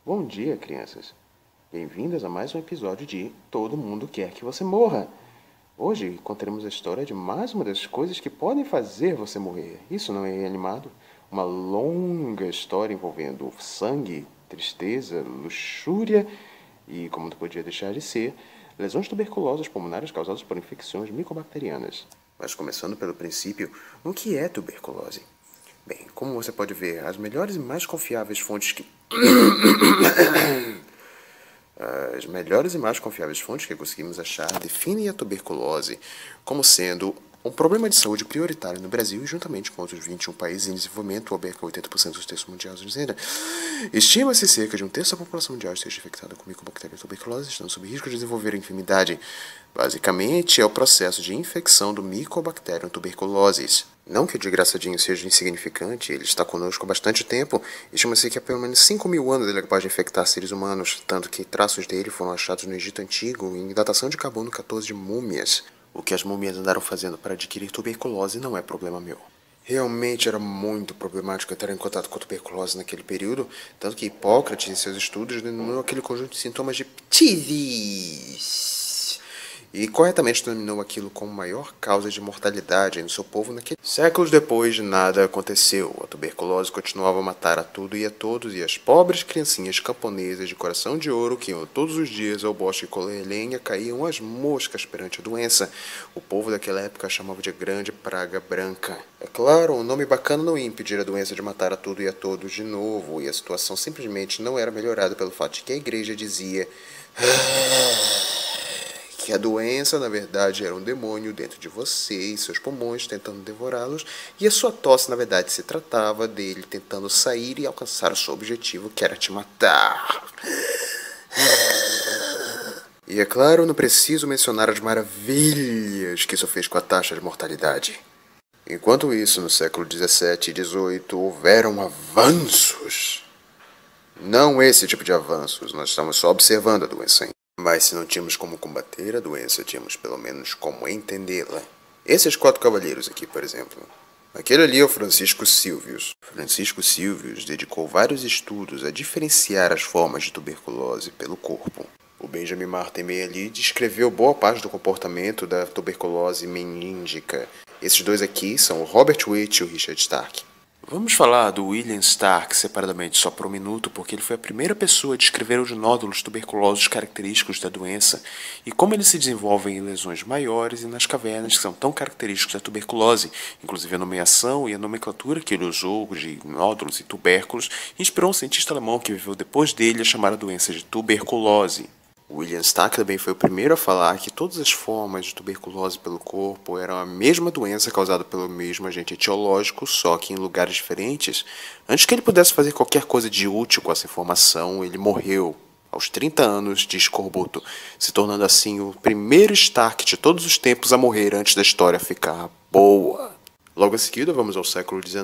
Bom dia, crianças. Bem-vindas a mais um episódio de Todo Mundo Quer Que Você Morra. Hoje contaremos a história de mais uma das coisas que podem fazer você morrer. Isso não é animado? Uma longa história envolvendo sangue, tristeza, luxúria e, como não podia deixar de ser, lesões tuberculosas pulmonares causadas por infecções micobacterianas. Mas começando pelo princípio, o que é tuberculose? Bem, como você pode ver, as melhores e mais confiáveis fontes que... As melhores e mais confiáveis fontes que conseguimos achar definem a tuberculose como sendo um problema de saúde prioritário no Brasil, juntamente com outros 21 países em desenvolvimento, alberga 80% dos terços mundiais de renda. Estima-se cerca de um terço da população mundial esteja infectada com micobactéria tuberculose, estando sob risco de desenvolver a enfermidade. Basicamente, é o processo de infecção do Mycobacterium tuberculosis. Não que o desgraçadinho seja insignificante, ele está conosco há bastante tempo. Estima-se que há pelo menos 5.000 anos ele é capaz de infectar seres humanos, tanto que traços dele foram achados no Egito Antigo em datação de carbono 14 de múmias. O que as múmias andaram fazendo para adquirir tuberculose não é problema meu. Realmente era muito problemático entrar em contato com a tuberculose naquele período, tanto que Hipócrates, em seus estudos, denominou aquele conjunto de sintomas de ptisis. E corretamente denominou aquilo como maior causa de mortalidade no seu povo naquele... Séculos depois, nada aconteceu. A tuberculose continuava a matar a tudo e a todos, e as pobres criancinhas camponesas de coração de ouro que iam todos os dias ao bosque colher lenha caíam as moscas perante a doença. O povo daquela época a chamava de grande praga branca. É claro, um nome bacana não ia impedir a doença de matar a tudo e a todos de novo, e a situação simplesmente não era melhorada pelo fato de que a igreja dizia... que a doença, na verdade, era um demônio dentro de você e seus pulmões tentando devorá-los, e a sua tosse, na verdade, se tratava dele tentando sair e alcançar o seu objetivo, que era te matar. E é claro, não preciso mencionar as maravilhas que isso fez com a taxa de mortalidade. Enquanto isso, no século XVII e XVIII, houveram avanços. Não esse tipo de avanços, nós estamos só observando a doença ainda. Mas se não tínhamos como combater a doença, tínhamos pelo menos como entendê-la. Esses 4 cavalheiros aqui, por exemplo. Aquele ali é o Francisco Silvius. Francisco Silvius dedicou vários estudos a diferenciar as formas de tuberculose pelo corpo. O Benjamin Martin ali descreveu boa parte do comportamento da tuberculose meníngica. Esses dois aqui são o Robert Witt e o Richard Stark. Vamos falar do William Stark separadamente só por um minuto, porque ele foi a primeira pessoa a descrever os nódulos tuberculosos característicos da doença e como eles se desenvolvem em lesões maiores e nas cavernas que são tão característicos da tuberculose. Inclusive a nomeação e a nomenclatura que ele usou de nódulos e tubérculos inspirou um cientista alemão que viveu depois dele a chamar a doença de tuberculose. William Stark também foi o primeiro a falar que todas as formas de tuberculose pelo corpo eram a mesma doença causada pelo mesmo agente etiológico, só que em lugares diferentes. Antes que ele pudesse fazer qualquer coisa de útil com essa informação, ele morreu aos 30 anos de escorbuto, se tornando assim o primeiro Stark de todos os tempos a morrer antes da história ficar boa. Logo a seguida, vamos ao século XIX,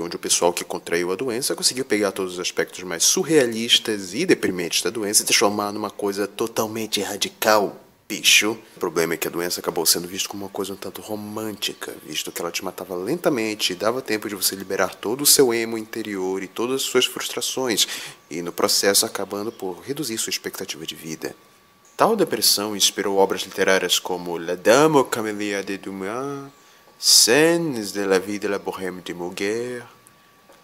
onde o pessoal que contraiu a doença conseguiu pegar todos os aspectos mais surrealistas e deprimentes da doença e transformar numa coisa totalmente radical, bicho. O problema é que a doença acabou sendo vista como uma coisa um tanto romântica, visto que ela te matava lentamente e dava tempo de você liberar todo o seu emo interior e todas as suas frustrações, e no processo acabando por reduzir sua expectativa de vida. Tal depressão inspirou obras literárias como La Dame aux Camélias de Dumas, Scènes de la vie de la bohème de Molière,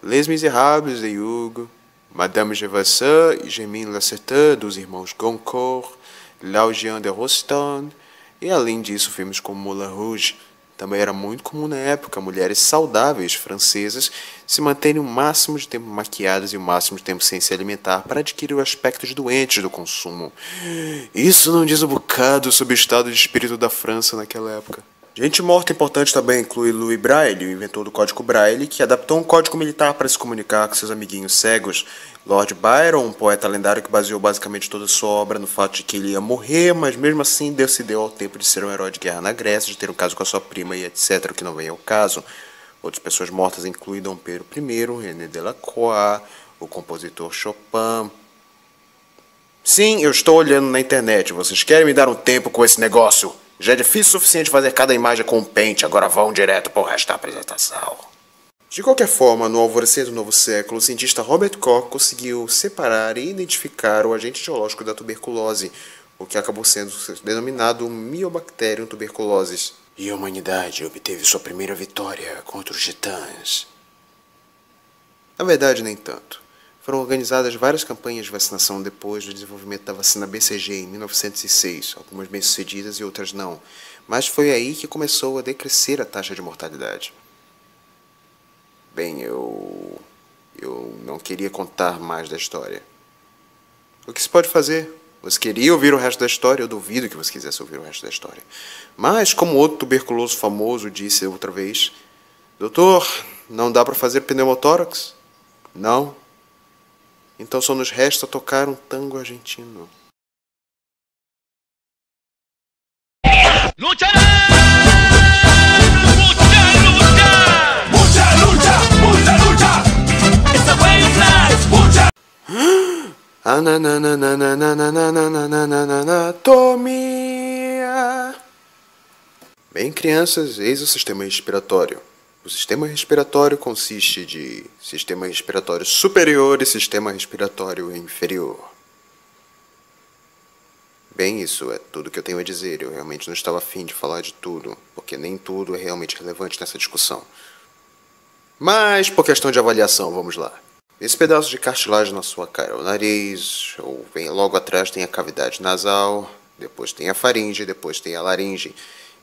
Les Misérables de Hugo, Madame Levasseur e Germaine Lasseter, dos irmãos Goncourt, L'Augian de Rostand, e além disso filmes como Moulin Rouge. Também era muito comum na época mulheres saudáveis francesas se manterem o máximo de tempo maquiadas e o máximo de tempo sem se alimentar para adquirir o aspecto de doentes do consumo. Isso não diz um bocado sobre o estado de espírito da França naquela época. Gente morta importante também inclui Louis Braille, o inventor do Código Braille, que adaptou um código militar para se comunicar com seus amiguinhos cegos. Lord Byron, um poeta lendário que baseou basicamente toda a sua obra no fato de que ele ia morrer, mas mesmo assim Deus se deu ao tempo de ser um herói de guerra na Grécia, de ter um caso com a sua prima e etc, o que não vem ao caso. Outras pessoas mortas incluem Dom Pedro I, René Delacroix, o compositor Chopin. Sim, eu estou olhando na internet, vocês querem me dar um tempo com esse negócio? Já é difícil o suficiente fazer cada imagem com um pente, agora vão direto pro resto da apresentação. De qualquer forma, no alvorecer do novo século, o cientista Robert Koch conseguiu separar e identificar o agente etiológico da tuberculose, o que acabou sendo denominado Mycobacterium tuberculosis. E a humanidade obteve sua primeira vitória contra os titãs. Na verdade, nem tanto. Foram organizadas várias campanhas de vacinação depois do desenvolvimento da vacina BCG em 1906, algumas bem-sucedidas e outras não, mas foi aí que começou a decrescer a taxa de mortalidade. Bem, eu não queria contar mais da história. O que se pode fazer? Você queria ouvir o resto da história? Eu duvido que você quisesse ouvir o resto da história. Mas, como outro tuberculoso famoso disse outra vez, doutor, não dá para fazer pneumotórax? Não. Então só nos resta tocar um tango argentino. ¡Lucha! ¡Mucha lucha! ¡Mucha lucha! ¡Esta fue lucha! Anatomia. Bem, crianças, eis o sistema respiratório. O sistema respiratório consiste de sistema respiratório superior e sistema respiratório inferior. Bem, isso é tudo que eu tenho a dizer. Eu realmente não estava afim de falar de tudo, porque nem tudo é realmente relevante nessa discussão. Mas, por questão de avaliação, vamos lá. Esse pedaço de cartilagem na sua cara é o nariz, ou vem logo atrás tem a cavidade nasal, depois tem a faringe, depois tem a laringe.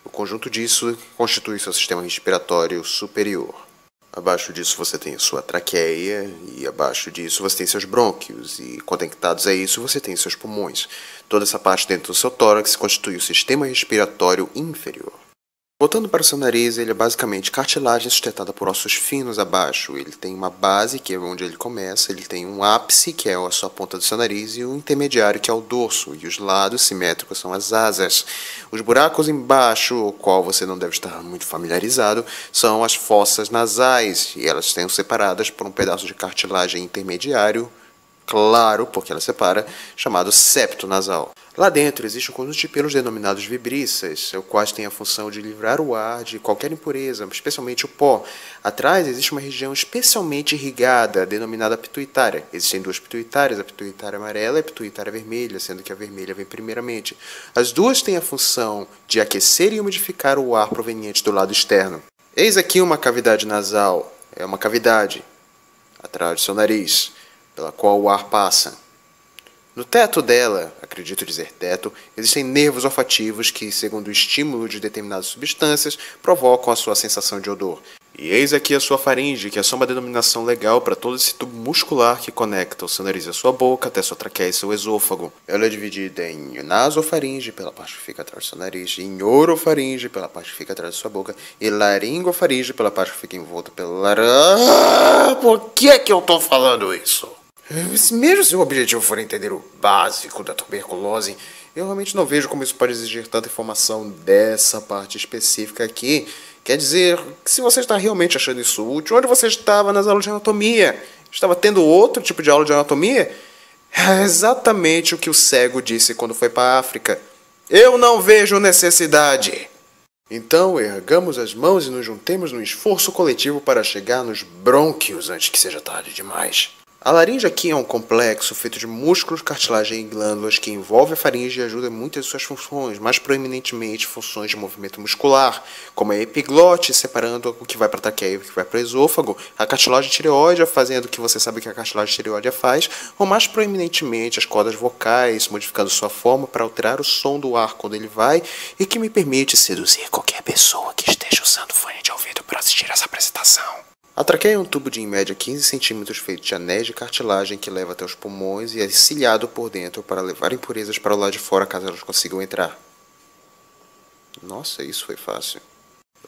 O conjunto disso constitui seu sistema respiratório superior. Abaixo disso você tem a sua traqueia, e abaixo disso você tem seus brônquios, e conectados a isso você tem seus pulmões. Toda essa parte dentro do seu tórax constitui o sistema respiratório inferior. Voltando para o seu nariz, ele é basicamente cartilagem sustentada por ossos finos abaixo. Ele tem uma base, que é onde ele começa, ele tem um ápice, que é a sua ponta do seu nariz, e um intermediário, que é o dorso, e os lados simétricos são as asas. Os buracos embaixo, o qual você não deve estar muito familiarizado, são as fossas nasais, e elas estão separadas por um pedaço de cartilagem intermediário, claro, porque ela separa, chamado septo nasal. Lá dentro existe um conjunto de pelos denominados vibríceas, o quais tem a função de livrar o ar de qualquer impureza, especialmente o pó. Atrás existe uma região especialmente irrigada, denominada pituitária. Existem duas pituitárias, a pituitária amarela e a pituitária vermelha, sendo que a vermelha vem primeiramente. As duas têm a função de aquecer e umidificar o ar proveniente do lado externo. Eis aqui uma cavidade nasal, é uma cavidade atrás do seu nariz, pela qual o ar passa. No teto dela, acredito dizer teto, existem nervos olfativos que, segundo o estímulo de determinadas substâncias, provocam a sua sensação de odor. E eis aqui a sua faringe, que é só uma denominação legal para todo esse tubo muscular que conecta o seu nariz à sua boca até sua traqueia e seu esôfago. Ela é dividida em nasofaringe, pela parte que fica atrás do seu nariz, em orofaringe, pela parte que fica atrás da sua boca, e laringofaringe, pela parte que fica envolta pela Por que eu tô falando isso? Mesmo se o objetivo for entender o básico da tuberculose, eu realmente não vejo como isso pode exigir tanta informação dessa parte específica aqui. Quer dizer, que se você está realmente achando isso útil, onde você estava nas aulas de anatomia? Estava tendo outro tipo de aula de anatomia? É exatamente o que o cego disse quando foi para a África. Eu não vejo necessidade. Então, ergamos as mãos e nos juntemos num esforço coletivo para chegar nos brônquios antes que seja tarde demais. A laringe aqui é um complexo feito de músculos, cartilagem e glândulas que envolve a faringe e ajuda em muitas de suas funções, mais proeminentemente funções de movimento muscular, como a epiglote, separando o que vai para a traqueia e o que vai para o esôfago, a cartilagem tireoide fazendo o que você sabe que a cartilagem tireoide faz, ou mais proeminentemente as cordas vocais, modificando sua forma para alterar o som do ar quando ele vai, e que me permite seduzir qualquer pessoa que esteja usando fone de ouvido para assistir essa apresentação. A traqueia é um tubo de em média 15 centímetros feito de anéis de cartilagem que leva até os pulmões e é ciliado por dentro para levar impurezas para o lado de fora caso elas consigam entrar. Nossa, isso foi fácil.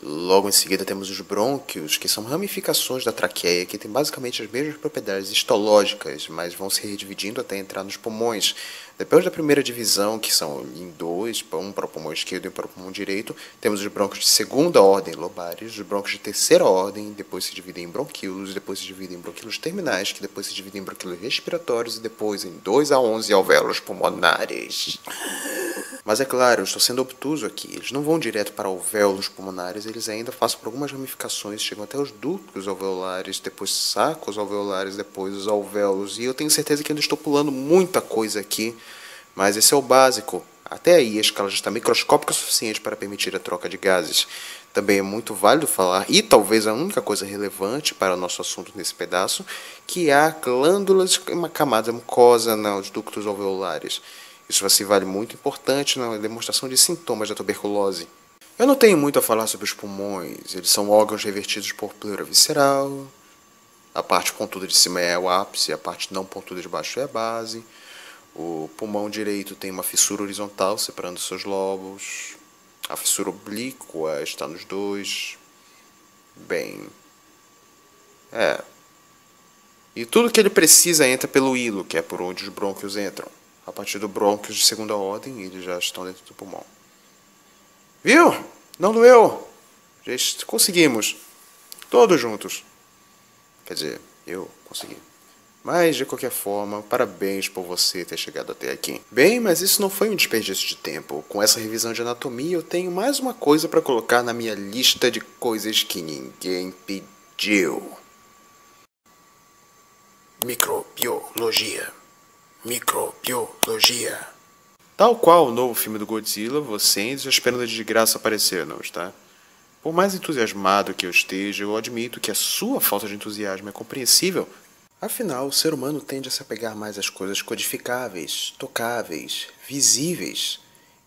Logo em seguida temos os brônquios, que são ramificações da traqueia que têm basicamente as mesmas propriedades histológicas, mas vão se redividindo até entrar nos pulmões. Depois da primeira divisão, que são em dois, um para o pulmão esquerdo e um para o pulmão direito, temos os brônquios de segunda ordem lobares, os brônquios de terceira ordem, depois se dividem em bronquíolos, depois se dividem em bronquíolos terminais, que depois se dividem em bronquíolos respiratórios e depois em 2 a 11 alvéolos pulmonares. Mas é claro, eu estou sendo obtuso aqui. Eles não vão direto para alvéolos pulmonares, eles ainda passam por algumas ramificações, chegam até os ductos alveolares, depois sacos alveolares, depois os alvéolos. E eu tenho certeza que ainda estou pulando muita coisa aqui, mas esse é o básico. Até aí a escala já está microscópica o suficiente para permitir a troca de gases. Também é muito válido falar, e talvez a única coisa relevante para o nosso assunto nesse pedaço, que há glândulas, uma camada mucosa nos ductos alveolares. Isso se vale muito importante na demonstração de sintomas da tuberculose. Eu não tenho muito a falar sobre os pulmões, eles são órgãos revertidos por pleura visceral. A parte pontuda de cima é o ápice, a parte não pontuda de baixo é a base. O pulmão direito tem uma fissura horizontal separando seus lobos. A fissura oblíqua está nos dois. Bem... E tudo que ele precisa entra pelo hilo, que é por onde os brônquios entram. A partir do brônquios de segunda ordem, eles já estão dentro do pulmão. Viu? Não doeu. Já conseguimos. Todos juntos. Quer dizer, eu consegui. Mas, de qualquer forma, parabéns por você ter chegado até aqui. Bem, mas isso não foi um desperdício de tempo. Com essa revisão de anatomia, eu tenho mais uma coisa para colocar na minha lista de coisas que ninguém pediu. Microbiologia. Microbiologia. Tal qual o novo filme do Godzilla, você ainda está esperando a desgraça aparecer, não está? Por mais entusiasmado que eu esteja, eu admito que a sua falta de entusiasmo é compreensível. Afinal, o ser humano tende a se apegar mais às coisas codificáveis, tocáveis, visíveis.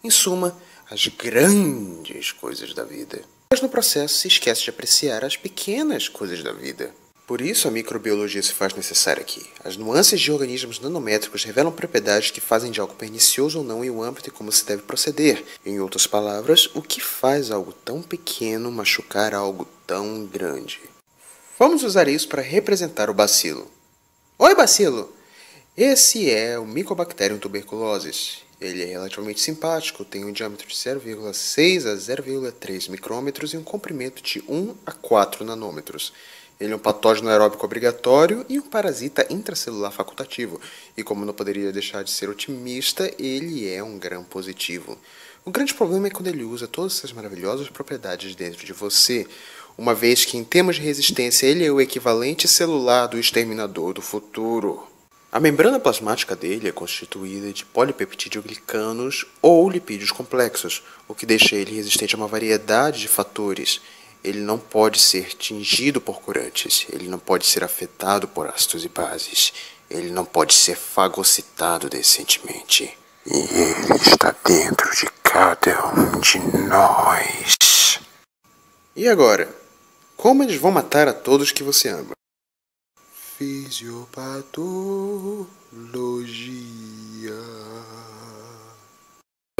Em suma, as grandes coisas da vida. Mas no processo se esquece de apreciar as pequenas coisas da vida. Por isso a microbiologia se faz necessária aqui. As nuances de organismos nanométricos revelam propriedades que fazem de algo pernicioso ou não em o âmbito e como se deve proceder. Em outras palavras, o que faz algo tão pequeno machucar algo tão grande. Vamos usar isso para representar o bacilo. Oi, bacilo! Esse é o Mycobacterium tuberculosis. Ele é relativamente simpático, tem um diâmetro de 0,6 a 0,3 micrômetros e um comprimento de 1 a 4 nanômetros. Ele é um patógeno aeróbico obrigatório e um parasita intracelular facultativo. E como não poderia deixar de ser otimista, ele é um gram positivo. O grande problema é quando ele usa todas essas maravilhosas propriedades dentro de você, uma vez que em termos de resistência ele é o equivalente celular do exterminador do futuro. A membrana plasmática dele é constituída de polipeptidoglicanos ou lipídios complexos, o que deixa ele resistente a uma variedade de fatores. Ele não pode ser tingido por corantes, ele não pode ser afetado por ácidos e bases, ele não pode ser fagocitado decentemente. E ele está dentro de cada um de nós. E agora, como eles vão matar a todos que você ama? Fisiopatologia.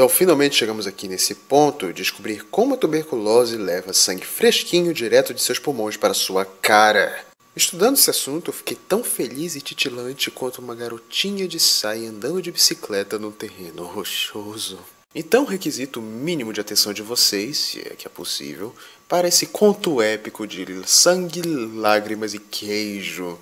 Então, finalmente chegamos aqui nesse ponto de descobrir como a tuberculose leva sangue fresquinho direto de seus pulmões para sua cara. Estudando esse assunto, eu fiquei tão feliz e titilante quanto uma garotinha de saia andando de bicicleta num terreno rochoso. Então, o requisito mínimo de atenção de vocês, se é que é possível, para esse conto épico de sangue, lágrimas e queijo.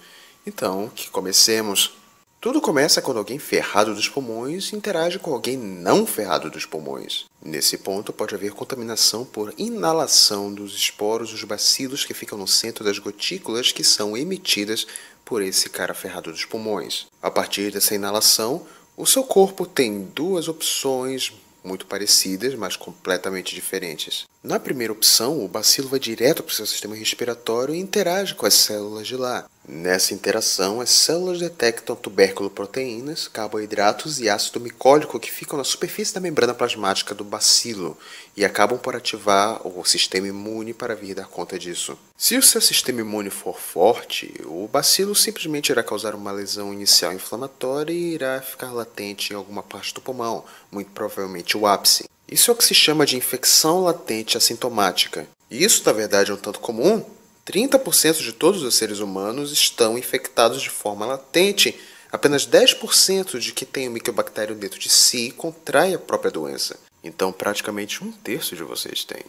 Então, que comecemos. Tudo começa quando alguém ferrado dos pulmões interage com alguém não ferrado dos pulmões. Nesse ponto pode haver contaminação por inalação dos esporos dos bacilos que ficam no centro das gotículas que são emitidas por esse cara ferrado dos pulmões. A partir dessa inalação, o seu corpo tem duas opções muito parecidas, mas completamente diferentes. Na primeira opção, o bacilo vai direto para o seu sistema respiratório e interage com as células de lá. Nessa interação, as células detectam tubérculo-proteínas, carboidratos e ácido micólico que ficam na superfície da membrana plasmática do bacilo e acabam por ativar o sistema imune para vir dar conta disso. Se o seu sistema imune for forte, o bacilo simplesmente irá causar uma lesão inicial inflamatória e irá ficar latente em alguma parte do pulmão, muito provavelmente o ápice. Isso é o que se chama de infecção latente assintomática. E isso, na verdade, é um tanto comum. 30% de todos os seres humanos estão infectados de forma latente. Apenas 10% de que tem o micobactério dentro de si contrai a própria doença. Então, praticamente 1/3 de vocês têm.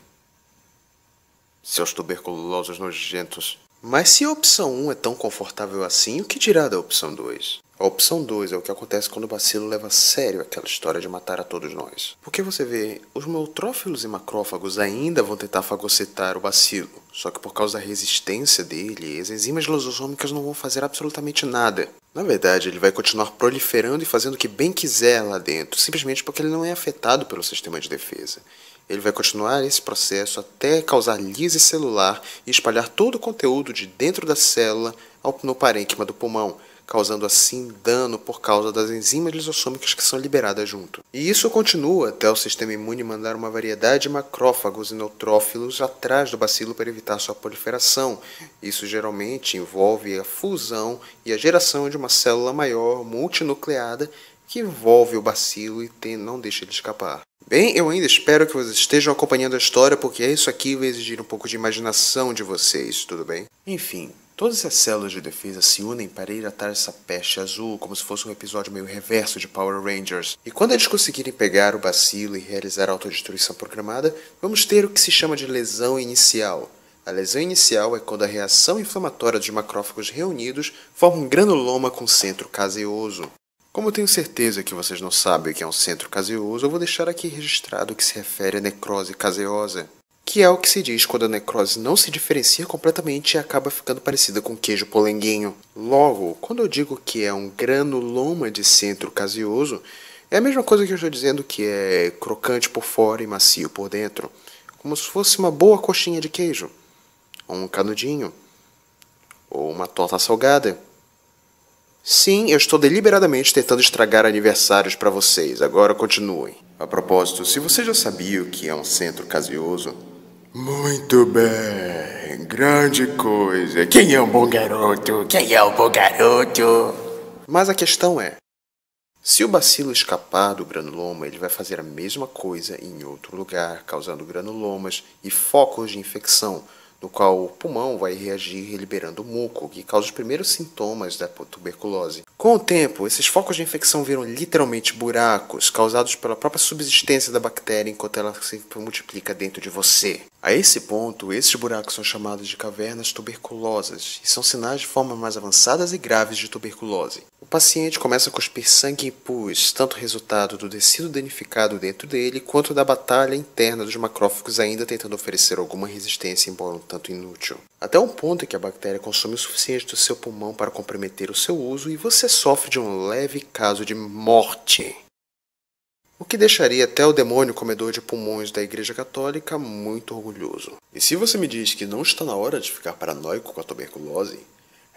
Seus tuberculosos nojentos. Mas se a opção 1 é tão confortável assim, o que dirá da opção 2? A opção 2 é o que acontece quando o bacilo leva a sério aquela história de matar a todos nós. Porque você vê, os neutrófilos e macrófagos ainda vão tentar fagocitar o bacilo, só que por causa da resistência dele, as enzimas lisossômicas não vão fazer absolutamente nada. Na verdade, ele vai continuar proliferando e fazendo o que bem quiser lá dentro, simplesmente porque ele não é afetado pelo sistema de defesa. Ele vai continuar esse processo até causar lise celular e espalhar todo o conteúdo de dentro da célula no parênquima do pulmão, causando assim dano por causa das enzimas lisossômicas que são liberadas junto. E isso continua até o sistema imune mandar uma variedade de macrófagos e neutrófilos atrás do bacilo para evitar sua proliferação. Isso geralmente envolve a fusão e a geração de uma célula maior multinucleada que envolve o bacilo e não deixa ele escapar. Bem, eu ainda espero que vocês estejam acompanhando a história, porque isso aqui vai exigir um pouco de imaginação de vocês, tudo bem? Enfim, todas as células de defesa se unem para ir atrás dessa peste azul, como se fosse um episódio meio reverso de Power Rangers. E quando eles conseguirem pegar o bacilo e realizar a autodestruição programada, vamos ter o que se chama de lesão inicial. A lesão inicial é quando a reação inflamatória dos macrófagos reunidos forma um granuloma com centro caseoso. Como eu tenho certeza que vocês não sabem o que é um centro caseoso, eu vou deixar aqui registrado o que se refere à necrose caseosa, que é o que se diz quando a necrose não se diferencia completamente e acaba ficando parecida com queijo polenguinho. Logo, quando eu digo que é um granuloma de centro caseoso, é a mesma coisa que eu estou dizendo que é crocante por fora e macio por dentro, como se fosse uma boa coxinha de queijo, ou um canudinho, ou uma torta salgada. Sim, eu estou deliberadamente tentando estragar aniversários para vocês. Agora continuem. A propósito, se você já sabia o que é um centro caseoso... Muito bem, grande coisa. Quem é um bom garoto? Quem é um bom garoto? Mas a questão é, se o bacilo escapar do granuloma, ele vai fazer a mesma coisa em outro lugar, causando granulomas e focos de infecção, no qual o pulmão vai reagir liberando muco, que causa os primeiros sintomas da tuberculose. Com o tempo, esses focos de infecção viram literalmente buracos, causados pela própria subsistência da bactéria enquanto ela se multiplica dentro de você. A esse ponto, esses buracos são chamados de cavernas tuberculosas, e são sinais de formas mais avançadas e graves de tuberculose. O paciente começa a cuspir sangue e pus, tanto resultado do tecido danificado dentro dele, quanto da batalha interna dos macrófagos ainda tentando oferecer alguma resistência, embora um tanto inútil. Até um ponto em que a bactéria consome o suficiente do seu pulmão para comprometer o seu uso e você sofre de um leve caso de morte. O que deixaria até o demônio comedor de pulmões da Igreja Católica muito orgulhoso. E se você me diz que não está na hora de ficar paranoico com a tuberculose,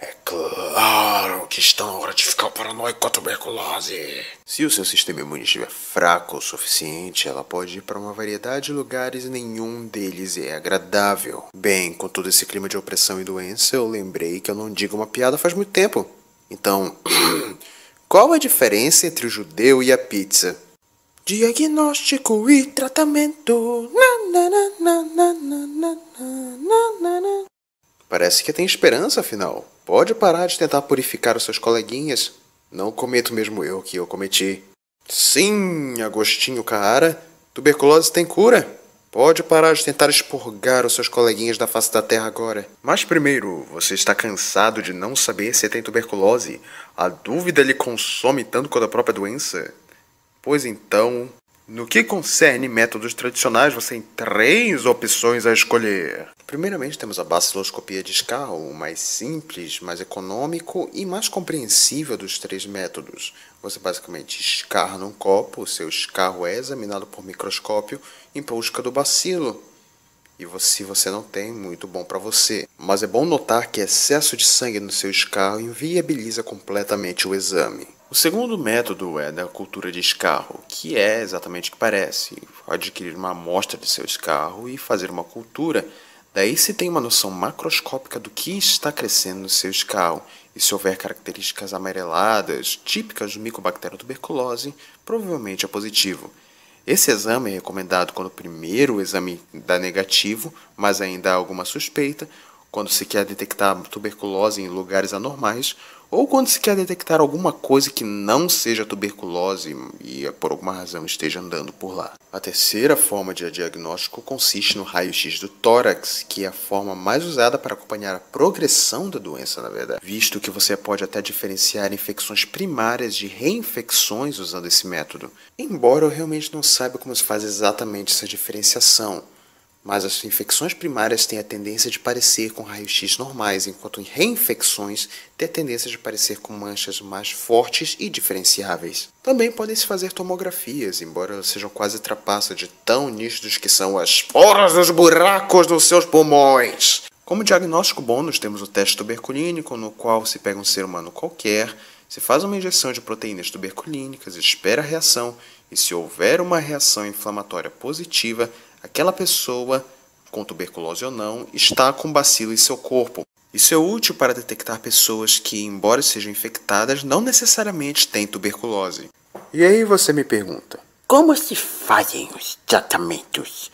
é claro que está na hora de ficar paranoico com a tuberculose. Se o seu sistema imune estiver fraco o suficiente, ela pode ir para uma variedade de lugares e nenhum deles é agradável. Bem, com todo esse clima de opressão e doença, eu lembrei que eu não digo uma piada faz muito tempo. Então, qual a diferença entre o judeu e a pizza? Diagnóstico e tratamento. Parece que tem esperança, afinal. Pode parar de tentar purificar os seus coleguinhas. Não cometa o mesmo erro que eu cometi. Sim, Agostinho Carrara, tuberculose tem cura. Pode parar de tentar expurgar os seus coleguinhas da face da terra agora. Mas primeiro, você está cansado de não saber se tem tuberculose? A dúvida lhe consome tanto quanto a própria doença? Pois então, no que concerne métodos tradicionais, você tem 3 opções a escolher. Primeiramente temos a baciloscopia de escarro, o mais simples, mais econômico e mais compreensível dos 3 métodos. Você basicamente escarra num copo, o seu escarro é examinado por microscópio em busca do bacilo. E se você não tem, muito bom para você. Mas é bom notar que excesso de sangue no seu escarro inviabiliza completamente o exame. O segundo método é da cultura de escarro, que é exatamente o que parece. Adquirir uma amostra de seu escarro e fazer uma cultura. Daí se tem uma noção macroscópica do que está crescendo no seu escarro. E se houver características amareladas, típicas do Mycobacterium tuberculose, provavelmente é positivo. Esse exame é recomendado quando o primeiro exame dá negativo, mas ainda há alguma suspeita, quando se quer detectar tuberculose em lugares anormais, ou quando se quer detectar alguma coisa que não seja tuberculose e por alguma razão esteja andando por lá. A terceira forma de diagnóstico consiste no raio-x do tórax, que é a forma mais usada para acompanhar a progressão da doença, na verdade, visto que você pode até diferenciar infecções primárias de reinfecções usando esse método. Embora eu realmente não saiba como se faz exatamente essa diferenciação, mas as infecções primárias têm a tendência de parecer com raios-x normais, enquanto em reinfecções têm a tendência de parecer com manchas mais fortes e diferenciáveis. Também podem se fazer tomografias, embora elas sejam quase trapaças de tão nítidos que são as poras dos buracos dos seus pulmões. Como diagnóstico bom, nós temos o teste tuberculínico, no qual se pega um ser humano qualquer, se faz uma injeção de proteínas tuberculínicas, espera a reação, e se houver uma reação inflamatória positiva, aquela pessoa, com tuberculose ou não, está com bacilo em seu corpo. Isso é útil para detectar pessoas que, embora sejam infectadas, não necessariamente têm tuberculose. E aí você me pergunta, como se fazem os tratamentos?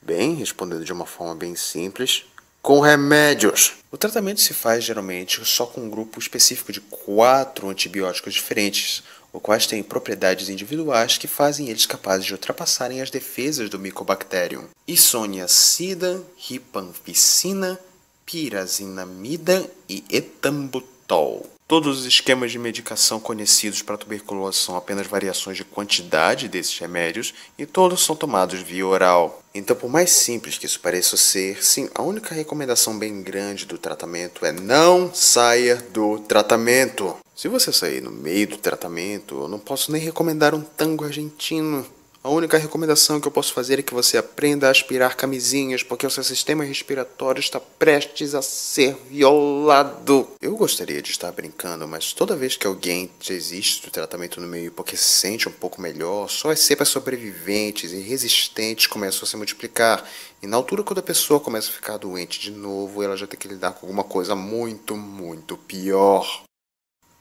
Bem, respondendo de uma forma bem simples, com remédios. O tratamento se faz geralmente só com um grupo específico de 4 antibióticos diferentes, os quais têm propriedades individuais que fazem eles capazes de ultrapassarem as defesas do Mycobacterium. Isoniazida, rifampicina, pirazinamida e etambutol. Todos os esquemas de medicação conhecidos para tuberculose são apenas variações de quantidade desses remédios e todos são tomados via oral. Então, por mais simples que isso pareça ser, sim, a única recomendação bem grande do tratamento é não saia do tratamento. Se você sair no meio do tratamento, eu não posso nem recomendar um tango argentino. A única recomendação que eu posso fazer é que você aprenda a aspirar camisinhas, porque o seu sistema respiratório está prestes a ser violado. Eu gostaria de estar brincando, mas toda vez que alguém desiste do tratamento no meio porque se sente um pouco melhor, só as cepas sobreviventes e resistentes começam a se multiplicar. E na altura, quando a pessoa começa a ficar doente de novo, ela já tem que lidar com alguma coisa muito, muito pior.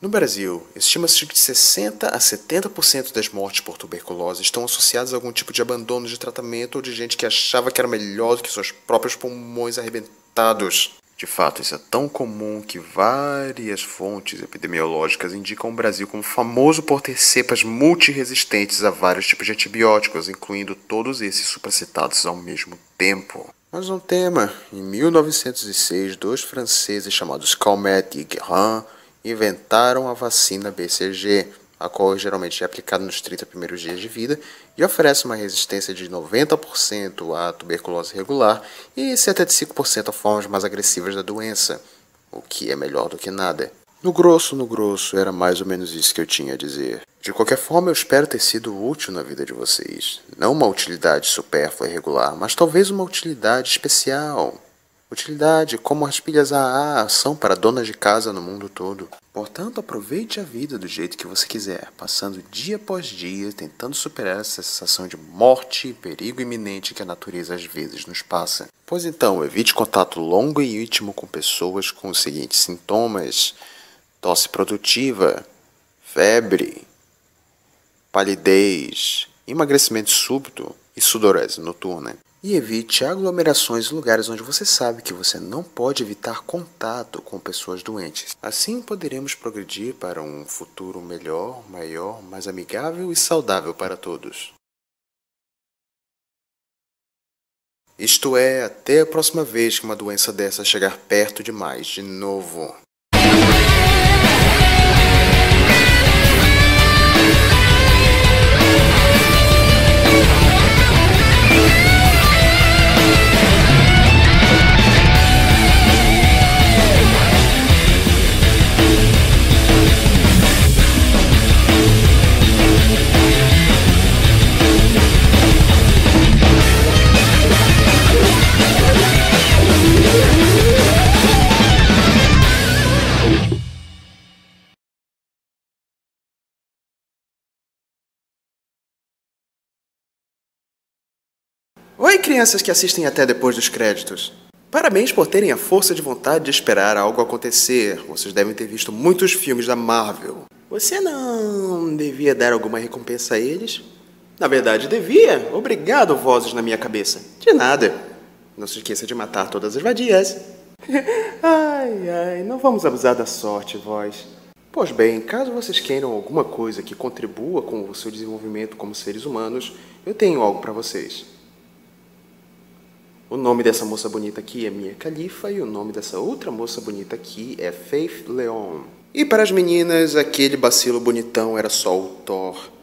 No Brasil, estima-se que de 60% a 70% das mortes por tuberculose estão associadas a algum tipo de abandono de tratamento ou de gente que achava que era melhor do que seus próprios pulmões arrebentados. De fato, isso é tão comum que várias fontes epidemiológicas indicam o Brasil como famoso por ter cepas multiresistentes a vários tipos de antibióticos, incluindo todos esses supracitados ao mesmo tempo. Mas não tema, em 1906, 2 franceses chamados Calmette e Guérin inventaram a vacina BCG, a qual geralmente é aplicada nos 30 primeiros dias de vida e oferece uma resistência de 90% à tuberculose regular e 75% a formas mais agressivas da doença, o que é melhor do que nada. No grosso, era mais ou menos isso que eu tinha a dizer. De qualquer forma, eu espero ter sido útil na vida de vocês. Não uma utilidade supérflua e regular, mas talvez uma utilidade especial. Utilidade como as pilhas AA são para donas de casa no mundo todo. Portanto, aproveite a vida do jeito que você quiser, passando dia após dia, tentando superar essa sensação de morte e perigo iminente que a natureza às vezes nos passa. Pois então, evite contato longo e íntimo com pessoas com os seguintes sintomas: tosse produtiva, febre, palidez, emagrecimento súbito e sudorese noturna. E evite aglomerações em lugares onde você sabe que você não pode evitar contato com pessoas doentes. Assim poderemos progredir para um futuro melhor, maior, mais amigável e saudável para todos. Isto é, até a próxima vez que uma doença dessa chegar perto demais de novo. Oi, crianças que assistem até depois dos créditos. Parabéns por terem a força de vontade de esperar algo acontecer. Vocês devem ter visto muitos filmes da Marvel. Você não devia dar alguma recompensa a eles? Na verdade, devia. Obrigado, vozes na minha cabeça. De nada. Não se esqueça de matar todas as vadias. Ai, não vamos abusar da sorte, vós. Pois bem, caso vocês queiram alguma coisa que contribua com o seu desenvolvimento como seres humanos, eu tenho algo para vocês. O nome dessa moça bonita aqui é Mia Khalifa e o nome dessa outra moça bonita aqui é Faith Leon. E para as meninas, aquele bacilo bonitão era só o Thor.